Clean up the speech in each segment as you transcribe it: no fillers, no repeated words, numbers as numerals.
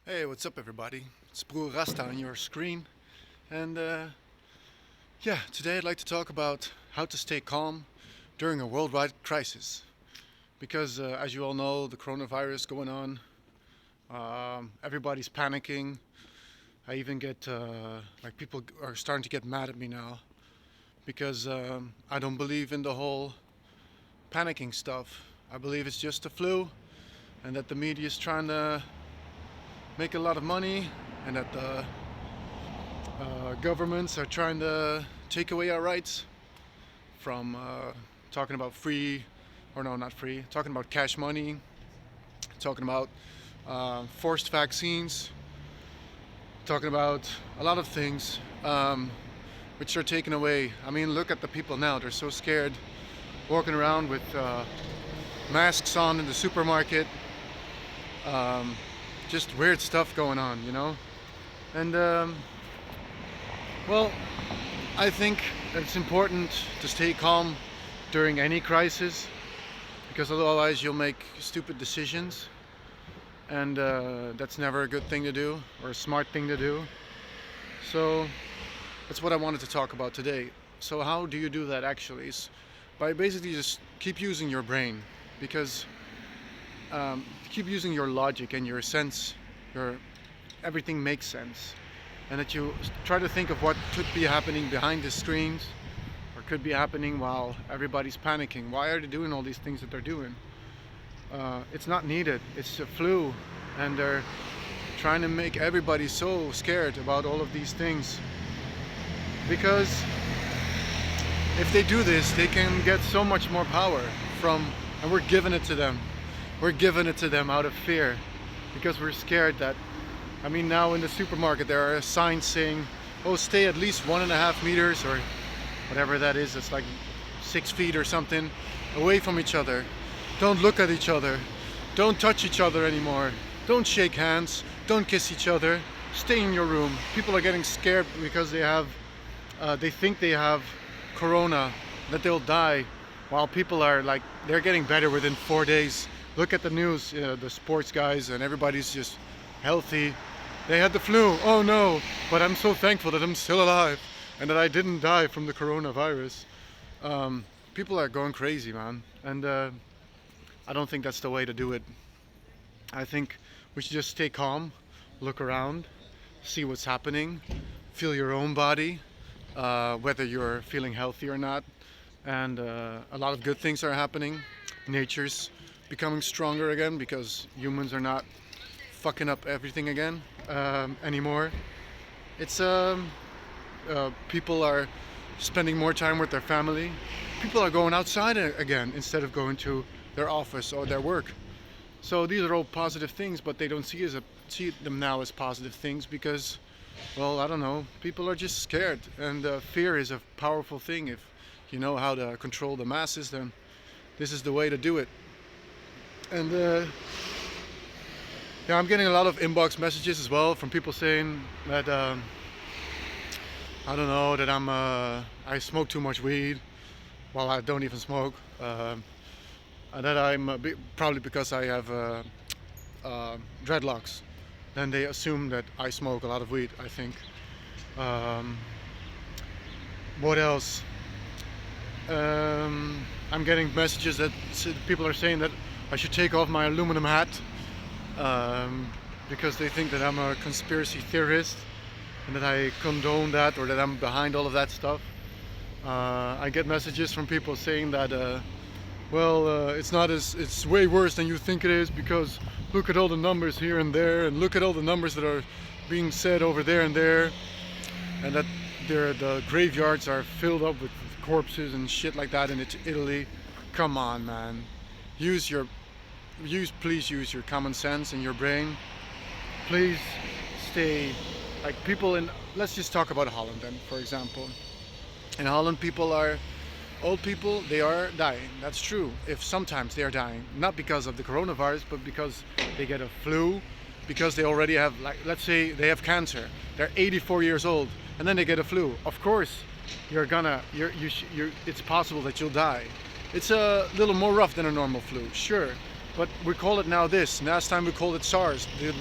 Hey, what's up, everybody? It's Broer Rasta on your screen, and yeah, today I'd like to talk about how to stay calm during a worldwide crisis. Because, as you all know, the coronavirus going on, everybody's panicking. I even get like people are starting to get mad at me now because I don't believe in the whole panicking stuff. I believe it's just a flu, and that the media is trying to make a lot of money, and that the governments are trying to take away our rights from talking about free, or no, not free, talking about cash money, talking about forced vaccines, talking about a lot of things which are taken away. I mean, look at the people now, they're so scared walking around with masks on in the supermarket. Um, just weird stuff going on, you know? And well, I think it's important to stay calm during any crisis because otherwise you'll make stupid decisions, and that's never a good thing to do or a smart thing to do. So that's what I wanted to talk about today. So how do you do that actually? Is by basically just keep using your brain, because keep using your logic and your sense, your everything makes sense, and that you try to think of what could be happening behind the screens or could be happening while everybody's panicking. Why are they doing all these things that they're doing? It's not needed. It's a flu, and they're trying to make everybody so scared about all of these things because if they do this, they can get so much more power from, and we're giving it to them. We're giving it to them out of fear because we're scared that, I mean, now in the supermarket there are signs saying, oh, stay at least 1.5 meters or whatever that is. It's like 6 feet or something away from each other. Don't look at each other. Don't touch each other anymore. Don't shake hands. Don't kiss each other. Stay in your room. People are getting scared because they think they have corona, that they'll die, while people are like, they're getting better within 4 days. Look at the news, the sports guys and everybody's just healthy. They had the flu, oh no, but I'm so thankful that I'm still alive and that I didn't die from the coronavirus. People are going crazy, man, and I don't think that's the way to do it. I think we should just stay calm, look around, see what's happening, feel your own body, whether you're feeling healthy or not. And a lot of good things are happening. Nature's becoming stronger again because humans are not fucking up everything again anymore. It's people are spending more time with their family. People are going outside again instead of going to their office or their work. So these are all positive things, but they don't see them now as positive things because, well, I don't know. People are just scared, and fear is a powerful thing. If you know how to control the masses, then this is the way to do it. And yeah, I'm getting a lot of inbox messages as well from people saying that I don't know, that I smoke too much weed while I don't even smoke. And that I'm probably because I have dreadlocks. Then they assume that I smoke a lot of weed, I think. Um, what else? I'm getting messages that people are saying that I should take off my aluminum hat because they think that I'm a conspiracy theorist and that I condone that, or that I'm behind all of that stuff. I get messages from people saying that it's way worse than you think it is, because look at all the numbers here and there, and look at all the numbers that are being said over there and there, and that the graveyards are filled up with corpses and shit like that in Italy. Come on, man. Please use your common sense and your brain. Please stay, like, people in, let's just talk about Holland then, for example. In Holland, old people, they are dying. That's true. If sometimes they are dying, not because of the coronavirus, but because they get a flu, because they already have, like, let's say they have cancer. They're 84 years old, and then they get a flu. Of course, it's possible that you'll die. It's a little more rough than a normal flu, sure, But we call it now this. Last time we called it SARS. The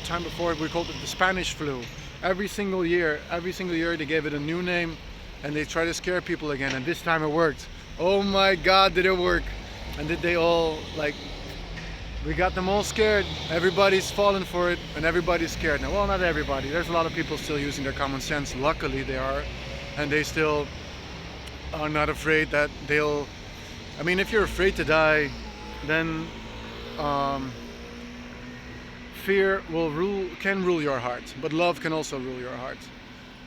time before we called it the Spanish flu. Every single year they gave it a new name, and they try to scare people again. And this time it worked. Oh my God, did it work? And did they all like? We got them all scared. Everybody's fallen for it, and everybody's scared now. Well, not everybody. There's a lot of people still using their common sense. Luckily, they are, and they still are not afraid that they'll. I mean, if you're afraid to die, then fear can rule your heart, but love can also rule your heart.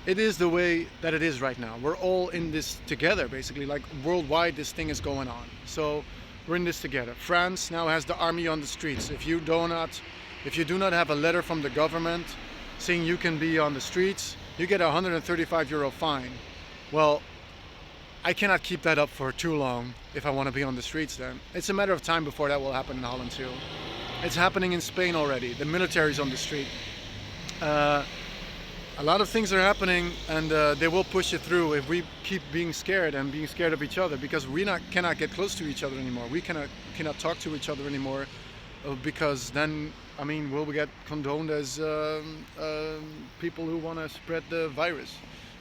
It is the way that it is right now. We're all in this together, basically. Like worldwide, this thing is going on. So we're in this together. France now has the army on the streets. If you do not have a letter from the government saying you can be on the streets, you get a €135 fine. Well, I cannot keep that up for too long if I want to be on the streets then. It's a matter of time before that will happen in Holland too. It's happening in Spain already. The military's on the street. A lot of things are happening, and they will push it through if we keep being scared and being scared of each other, because we cannot get close to each other anymore. We cannot talk to each other anymore, because then, I mean, we'll get condoned as people who want to spread the virus.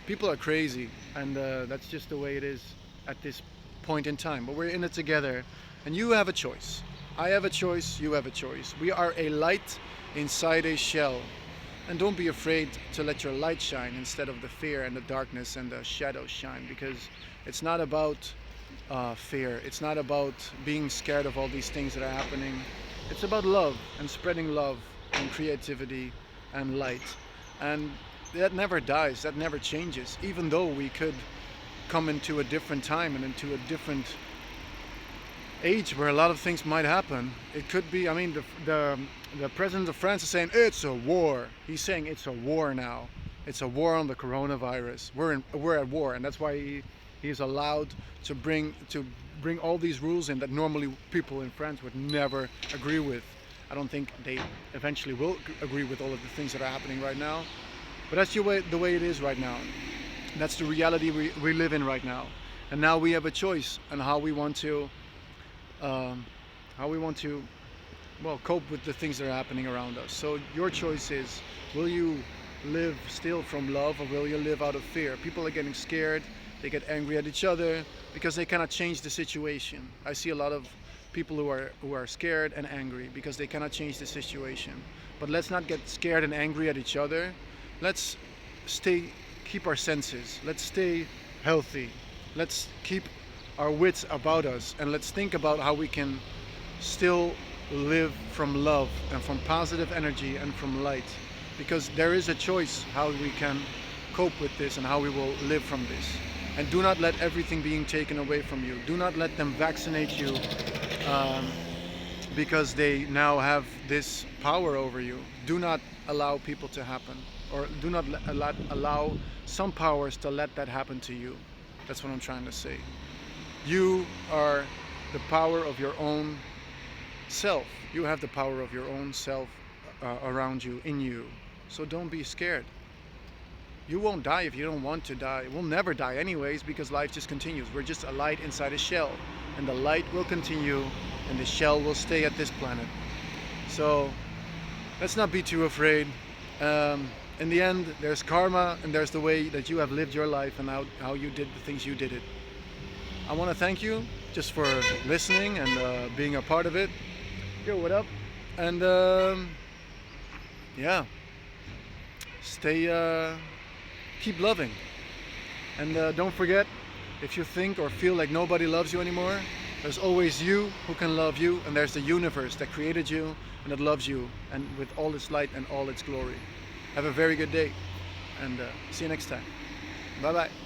People are crazy, and that's just the way it is at this point in time. But we're in it together, and you have a choice. I have a choice, you have a choice. We are a light inside a shell. And don't be afraid to let your light shine instead of the fear and the darkness and the shadows shine, because it's not about fear. It's not about being scared of all these things that are happening. It's about love and spreading love and creativity and light. And that never dies, that never changes. Even though we could come into a different time and into a different age where a lot of things might happen. It could be, I mean, the president of France is saying it's a war. He's saying it's a war now. It's a war on the coronavirus. We're at war, and that's why he's allowed to bring all these rules in that normally people in France would never agree with. I don't think they eventually will agree with all of the things that are happening right now. But that's the way it is right now. That's the reality we live in right now. And now we have a choice on how we want to well, cope with the things that are happening around us. So your choice is, will you live still from love, or will you live out of fear? People are getting scared, they get angry at each other because they cannot change the situation. I see a lot of people who are scared and angry because they cannot change the situation. But let's not get scared and angry at each other. Let's keep our senses. Let's stay healthy. Let's keep our wits about us, and let's think about how we can still live from love and from positive energy and from light, because there is a choice how we can cope with this and how we will live from this. And do not let everything being taken away from you. Do not let them vaccinate you because they now have this power over you. Do not allow people to happen, or do not allow some powers to let that happen to you. That's what I'm trying to say. You are the power of your own self. You have the power of your own self around you, in you. So don't be scared. You won't die if you don't want to die. We'll never die anyways, because life just continues. We're just a light inside a shell, and the light will continue, and the shell will stay at this planet. So let's not be too afraid. In the end, there's karma, and there's the way that you have lived your life and how you did the things you did it. I want to thank you just for listening and being a part of it. Yo, what up? And yeah, keep loving. And don't forget, if you think or feel like nobody loves you anymore, there's always you who can love you, and there's the universe that created you and that loves you, and with all its light and all its glory. Have a very good day, and see you next time. Bye bye.